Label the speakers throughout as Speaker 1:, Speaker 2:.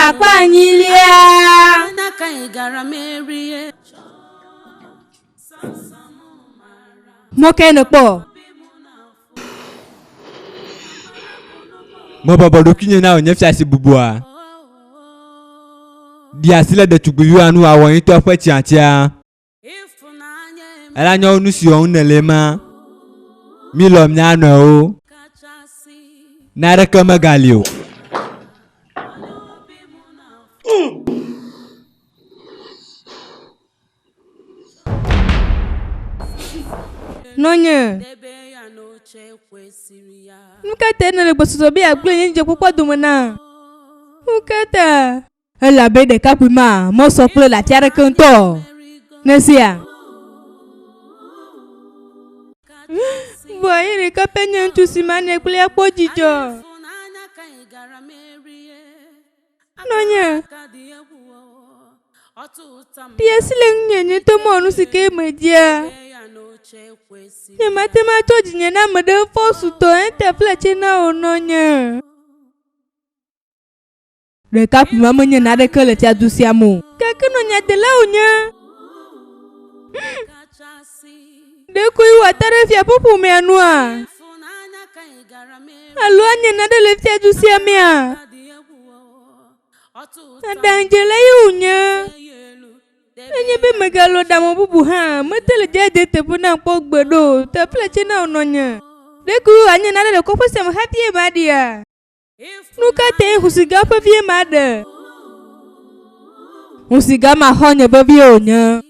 Speaker 1: akwanyilia moke nepo
Speaker 2: mo baba do kinye na onye fiase bubua dia sile de tugbiyu anu awon yin to pe tiantia ala nyo nu si on nelema mi lo mi anu o na re kama galio
Speaker 1: nonye Nukata na le bososo bi agble yin je popo dumana. Nukata. Ela be de kapima, mo soplo la tiare kanto. Nesia. Boy ni kapenya ntusimane kule apo jijo. Nonya. Dia sileng nyenye tomo nusike media. Nye matema choji nye na mede fosu to ente fleche na ononya. Reka pima menye na reka le tia dusiamu. Kake nonya tela unya. Deku iwa tarefia pupu me anua. Alua nye na de le tia dusiamia. Adangele unya. Enye be megalo damo bubu ha metele jeje tepuna pogbedo te pleche na ononya deku anye na le ko fose ma happy madia nuka te husiga pa vie made husiga ma honya ba vie onya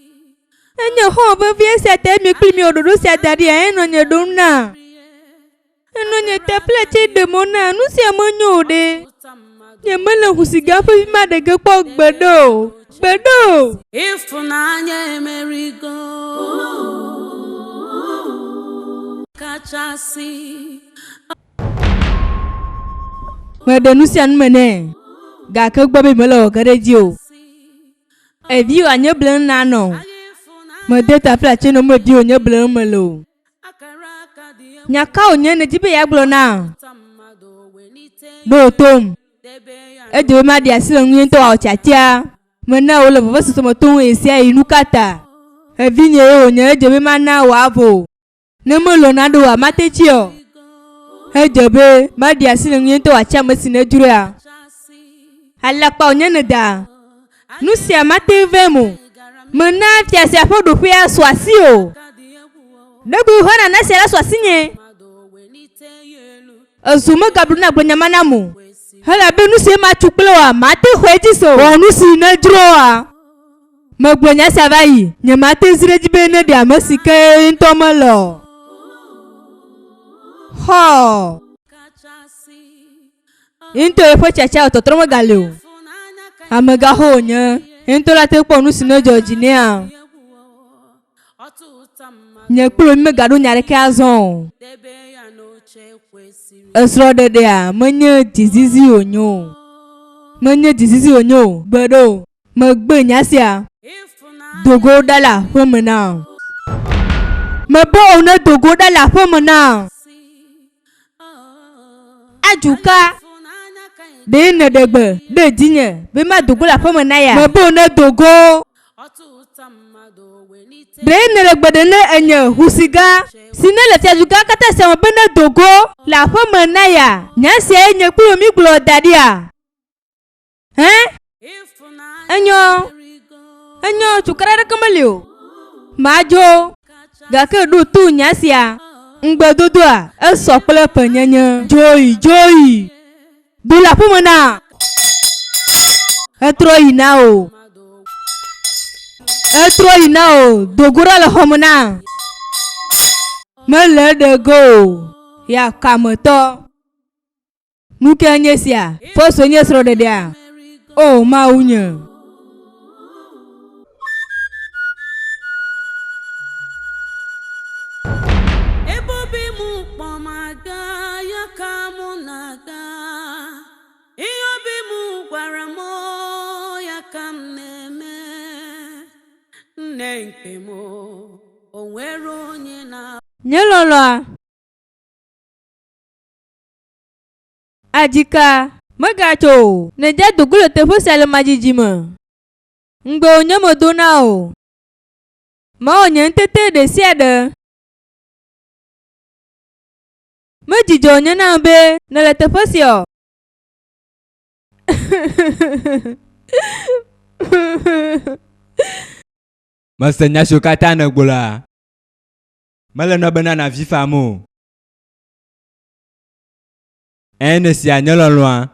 Speaker 1: enye ho ba vie se te mi klimi ododo se adari enonya donna enonya te pleche de mona nu se amonyo de ye mele husiga pa vie made ge pogbedo Bedo.
Speaker 3: If Nanya Amerigo Kachasi
Speaker 1: Medenusian mene Gaka baby melo garedio Evi anye blen nano Medeta flacheno medio nye blen melo Nyaka onye ne jibe ya blona Do tom Ejo ma dia sile nguyento wa chacha Mena ole baba somo ton esia inukata. Evinye onye jebe mana wavo. Nemolo nado wa matechio. Ejebe madi asile nyento wa chama sinejura. Alakpa onye neda. Nusia mate vemu. Mena tia se afodo kwea swasio. Debu hona na se la swasinye. Azumo gabruna gbonyamana mu. Hala be nu se ma chukloa mate hwejiso onu si na droa magbonya savai nya mate zireji be ne dia masike ntomolo ho into efo chacha ototromo galeo amaga honya into la te ponu si na Georgia nya kpro me gadu nyare ka azon Esrode dea menye dizizi onyo bedo megbe nyasia dogo dala femena mebo ona dogo dala femena ajuka de ne degbe de jinye be ma dogo la femena ya mebo na dogo de ne degbe de ne enye husiga Sinele tiajuka kata se mo bene dogo la femena ya nyasia enye kuro mi glo dadia Enyo chukara kamalio Majo Gake du tu nyasia Ngbedodoa esokple penyenye Joy Du la femena Etro inao Dogora la homena Mele de go ya kamoto Nuke nyesia Foso nyesro de dia Oh maunye
Speaker 3: Ebobi mu pomaga ya kamunaga Iyobi mu gwaramo ya kamneme Nenkemo onwero nye na
Speaker 1: Nyelolo Ajika Magacho, ne ja dogulo te fo sale majijima. Ngbo onye modona o. Ma onye ntete de siade. Majijo onye na be na le te fo sio.
Speaker 2: Masenya sukata na gbola. Mala no banana vifa mo. Ene si anyolo loin.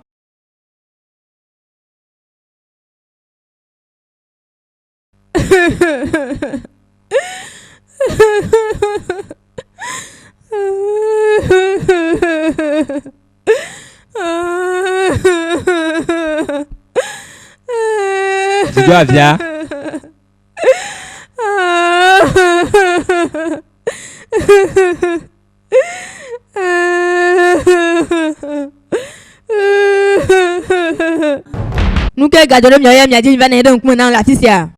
Speaker 2: Tu dois bien.
Speaker 1: Nuke gajoro myoya myaji vane don kuma la tisia.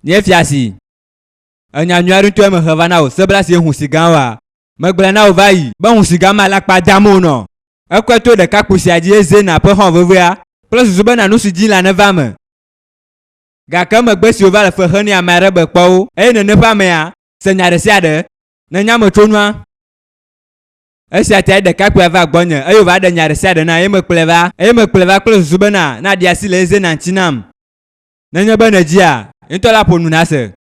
Speaker 2: Nye fiasi. Anya nyaru to me havana o sebla si husigan wa. Magbana o vai, ba husigan ma la pa damo no. Akwato de kakusi aji eze na pe hon vevea. Plus zuba na nusu ji la ne vame. Ga ka magbe si ova la fe hani amare be kpo e ne pa me a. Se nya de sia de. Na nya mo tonua. Esi ati de kaku ava gbonye. Ayo va de nya de sia de na e me pleva. E me pleva plus zuba na dia si le eze na ntinam. Na nya ba na ji a. Into la ponu na se.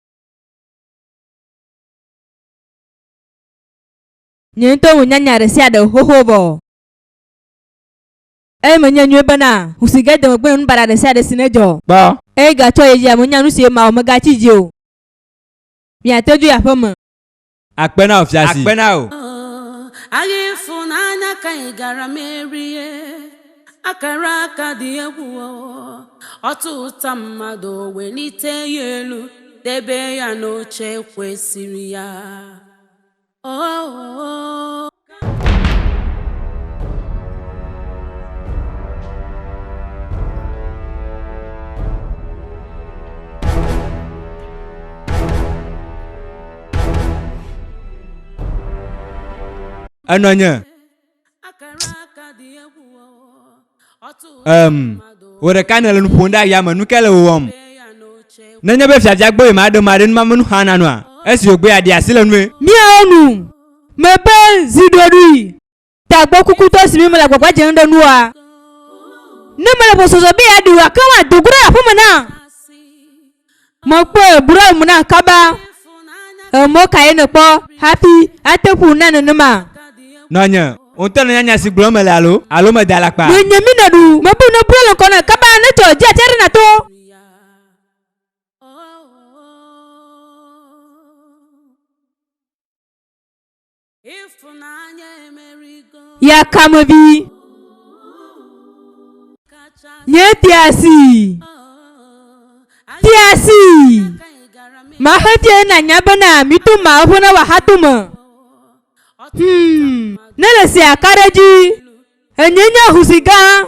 Speaker 1: Nyento wunyanya resia de hohobo. Menya nywe bana, usiga de mgbe nbara resia de sinejo.
Speaker 2: Ba.
Speaker 1: Gacho yeji amunya nusi ma o mega chijio. Mi ateju ya fama.
Speaker 2: Akpena o fiasi. Akpena o.
Speaker 3: Agi funanya kai gara merie. Akara aka dị egwu ọtụtụ mmadụ welite ya elu debe ya n'oche kwesịrị ya.
Speaker 2: Anonya. Wore kanel npunda ya manu kele wom. Nanya be fiaja gbo ma do marin mamunu hananu a. Esi ogbe ade asile nwe.
Speaker 1: Mi onu. Mebe zidori. Tagbo kuku to simi mala gbagba je ndo nuwa. Ne mala bosozo be adi wa kama dogura afu mana. Mo pe bura mu na kaba. Mo kaye no po happy atepu na no ma.
Speaker 2: Nanya. Onto nanya si gbo mala alo me dalakpa.
Speaker 1: Nanya mi nadu. Mo bu no bro kona kaba na to je atere na to. Ya kamobi. Nye tiasi. Tiasi. Mahatia na nyabana mitu maafuna wa hatuma. Nele si akareji. Enyenya husiga.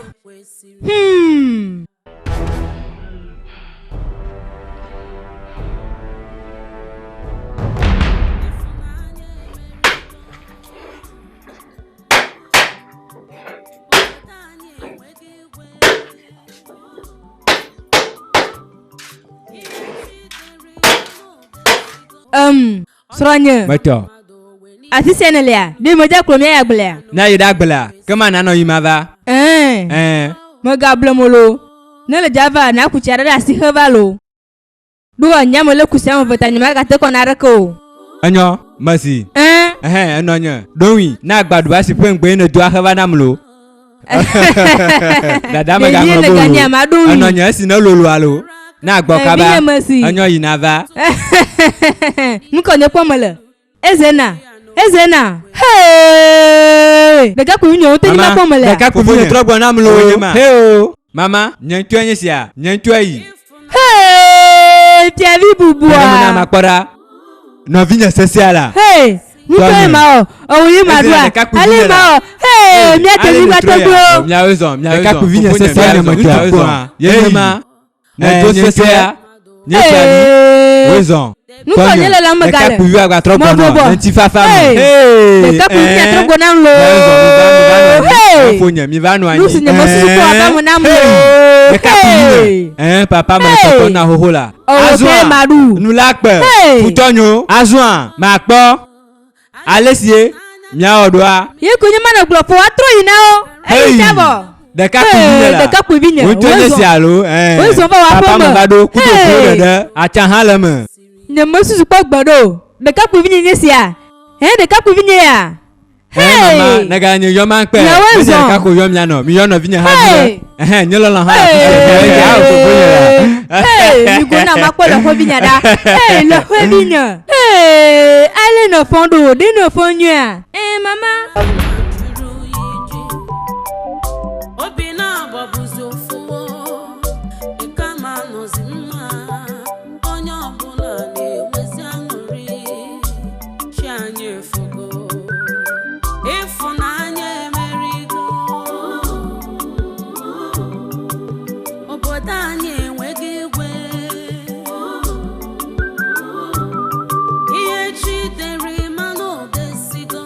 Speaker 1: Sronya.
Speaker 2: Mato.
Speaker 1: Ati senelia. Bi moja klomia ya gbele.
Speaker 2: Na yida gbela. Kama na no yimava.
Speaker 1: Moga blemolo. Nele java na kuchara da si hevalo. Duwa nyamo le kusiamo votani maga te konarako.
Speaker 2: Anyo, masi. Anonya. Donwi na gbadu asi pengbe ne do aheva namlo. Dada me ga ngolo. Anonya asi na lolo alo. Na gbo kaba. Anyo yinava.
Speaker 1: Nuko ne pomele. Ezena. Hey! Daga ku nyo te ni ma pomele.
Speaker 2: Daga ku nyo trobo namlo. Hey! Mama, nyantu anye sia. Nyantu ayi.
Speaker 1: Hey! Tiavi bubua.
Speaker 2: Na makora. No vinya sesiala.
Speaker 1: Hey! Nuko ma o. Oyi madua. Ali ma o. Hey! Mi ateli batogro.
Speaker 2: Miawezo. Daga ku vinya sesiala makora. Yema. Na to sesia. Nyetiani. Wezo.
Speaker 1: Nous connaissons la lambe gale.
Speaker 2: Pour lui trop bon. Un petit fafa.
Speaker 1: Le cap lui a trop bon am lo.
Speaker 2: Mi va no.
Speaker 1: Nous c'est mo susu ko aba mo nam lo.
Speaker 2: Le cap papa ma ko na ho la.
Speaker 1: Azwa madu.
Speaker 2: Nous la pe. Futonyo. Azwa ma po. Alesie. Mia odoa.
Speaker 1: Ye ko nyama na glo po atro ina o. Ei chabo.
Speaker 2: De cap vigne. On te laisse allo. Papa ma va do ku do de. Acha halama.
Speaker 1: Ne mo susu ko gbado. De cap vigne ni sia. De cap vigne ya.
Speaker 2: Mama, naga nyo yo man pe. Mi ka ko yo mi ano. Mi yo no vinya ha. Nyolo la ha.
Speaker 1: Mi go na ma ko la ko vinya da. La ko vinya. Ale no fondo, de no fonyo. Mama.
Speaker 3: Obina babuzo fuwo. Ikama no zima. Onyo bula ne wezi anuri. Shanye fugo. Ifunanye merigo. Obodanye wegigwe. Iye chideri mano desigo.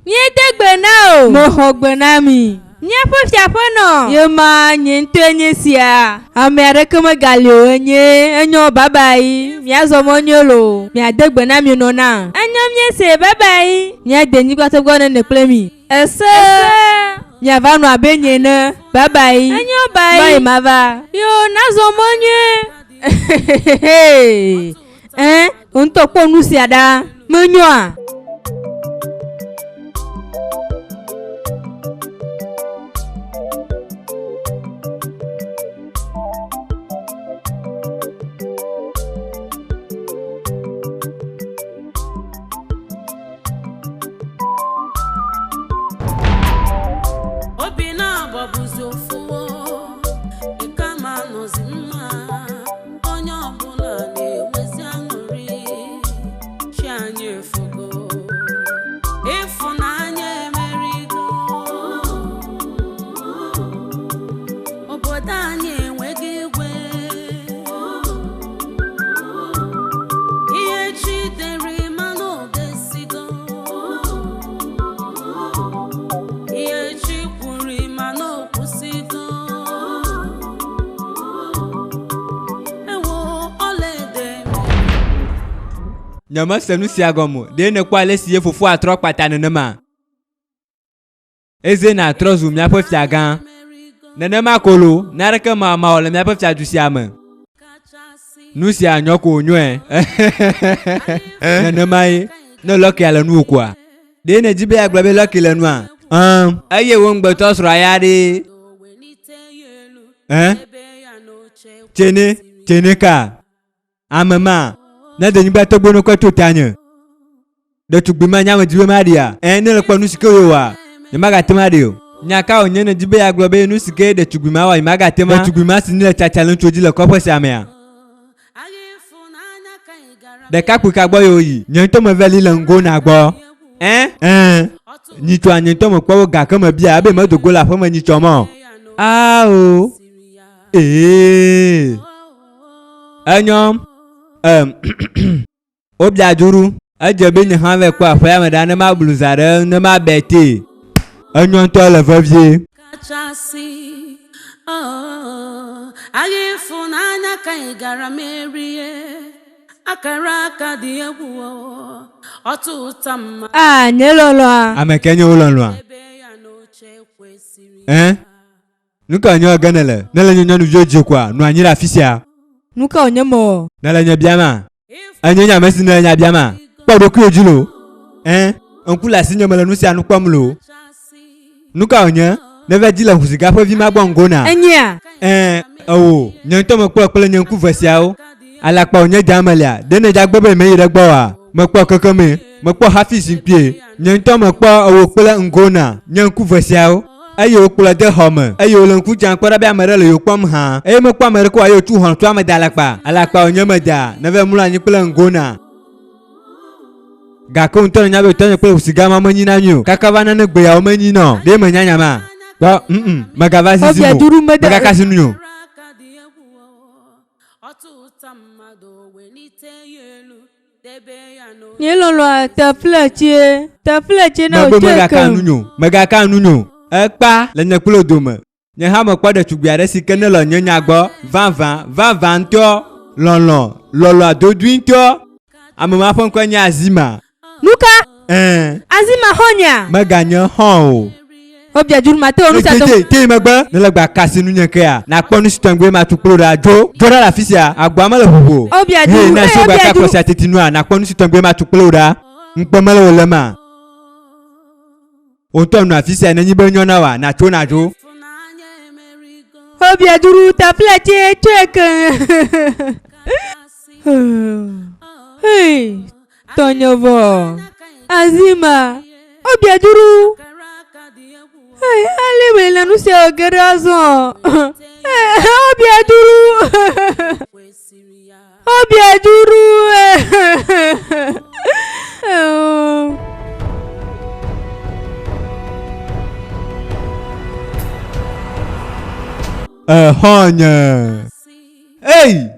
Speaker 1: Nye degbe na o. Mo hogbe na mi. Nye fofia fono. Ye ma nye ntenye sia. Amere kama galio enyo babai. Mi azomo nyolo. Mi adegbe na mi no na. Anyom nye se babai. Nye denyi kwa togone ne plemi. Ese. Mi avano abenye ne. Babai. Enyo bai. Bai mava. Yo nazomo nye. Unto kwa nusi ada. Menyoa.
Speaker 3: Obina babuzo fuwo. Ikama no zima. Onyo bula ne wezi anuri. Shanye fugo. Ifunanye merigo. Obodanye wegigwe. Iye chideri mano desigo. Iye chikuri mano kusigo. Ewo olede.
Speaker 2: Nyama senu si agomo. De ne kwa lesie fufu atro patane ne ma. Eze na atro zu mia po fiagan. Nene ma kolo, nareke ma ole mia po fia du siame. Nu si anyoko onwe. Nene mai, no loki ala nu kwa. De ne jibe agbabe loki le nu a. Aye wo ngbe to sro aya de. Chene ka. Amama. Na de nyba to gbono ko to tanye. De tugbi ma nyama jibe ma dia. Ne le kwa nu sike yo wa. Ne maga tema dio. Nyaka onye ne jibe agbabe nu sike de tugbi ma wa maga tema. De tugbi ma sinile chachalon choji le ko posi amea. De kapu ka gbo yo yi. Nyen to mo veli le ngo na gbo. Ni to anyen to mo kwa ga kan mo bia abe mo dogo la fo mo ni to mo. O. Anyom. Obia juru. Ajabe ni han ve kwa fa ya madane ma bluzare ne ma bete. Anyom to le vavie.
Speaker 3: Kachasi. Agifunanya kai garamerie. Akara di egwu. Otu utamma.
Speaker 1: Nyelolo.
Speaker 2: Amekenye ulonlo. Nuka nyo ganele. Nele nyo nu joji kwa. Nu anyira fisia.
Speaker 1: Nuka onyemo.
Speaker 2: Nele nyo biama. Anya mesi nele nya biama. Kwa doku ojilo. Onkula sinyo mele nusi anu kwa mlo. Nuka onye. Neve jila husika po vi magbo ngona.
Speaker 1: Enya.
Speaker 2: Owo. Nyanto mo kwa kole nyanku vesia o. Ala pa onye jamalia. Dene jagbebe me yire gbo wa. Mo kwa kokome. Mo kwa Hafiz mpie. Nyanto mo kwa owo kole ngona. Nyanku vesia o. Ayo kula de home. Ayo lonku jan kwa rabi amere le yo kwam ha. Ayo mo kwa amere kwa ayo 200 to ameda ala pa onye meda. Neve mula nyi kole ngona. Ga ko nto nya be to nya kole usiga ma manyi na nyu. Kakava na gbe ya o manyi no. De me nya ma. Magava sisi mo. Magaka sinu.
Speaker 3: wenite ya elu debe ya n'obi.
Speaker 1: Nye lolo ta fleche na
Speaker 2: Mabo
Speaker 1: oche
Speaker 2: mega
Speaker 1: kan.
Speaker 2: kanunyo. Mega kanunyo. Ekpa le nyekplo dome. Nye ha mo kpade tugbi are si kene lo nye nyagbo. 20 ntio. Lolo adodu ntio. Amama fon kwa nye azima.
Speaker 1: Nuka
Speaker 2: Azima
Speaker 1: honya.
Speaker 2: Mega nye hon.
Speaker 1: Obia juru mate onu sa to.
Speaker 2: Te magba. Ne lagba kasi nu nye kea. Na kponu sitangwe ma tukplo da jo. Jora la fisia. Agba male hubo.
Speaker 1: Obia juru.
Speaker 2: Na so gba ka kosa tetinua. Na kponu sitangwe ma tukplo da. Nkpo male olema. Onto nu afisia na nyibe nyona wa. Na cho na jo.
Speaker 3: Funanya emerigo
Speaker 1: Obia juru ta fleche chekan. Hey, Tonyovo. Azima. Obia juru.
Speaker 3: karaka dị egwu
Speaker 1: Hey, ale wele nu se ogerazo. Obia juru.
Speaker 3: kwesịrị ya.
Speaker 1: Obia juru.
Speaker 2: Honya. Hey!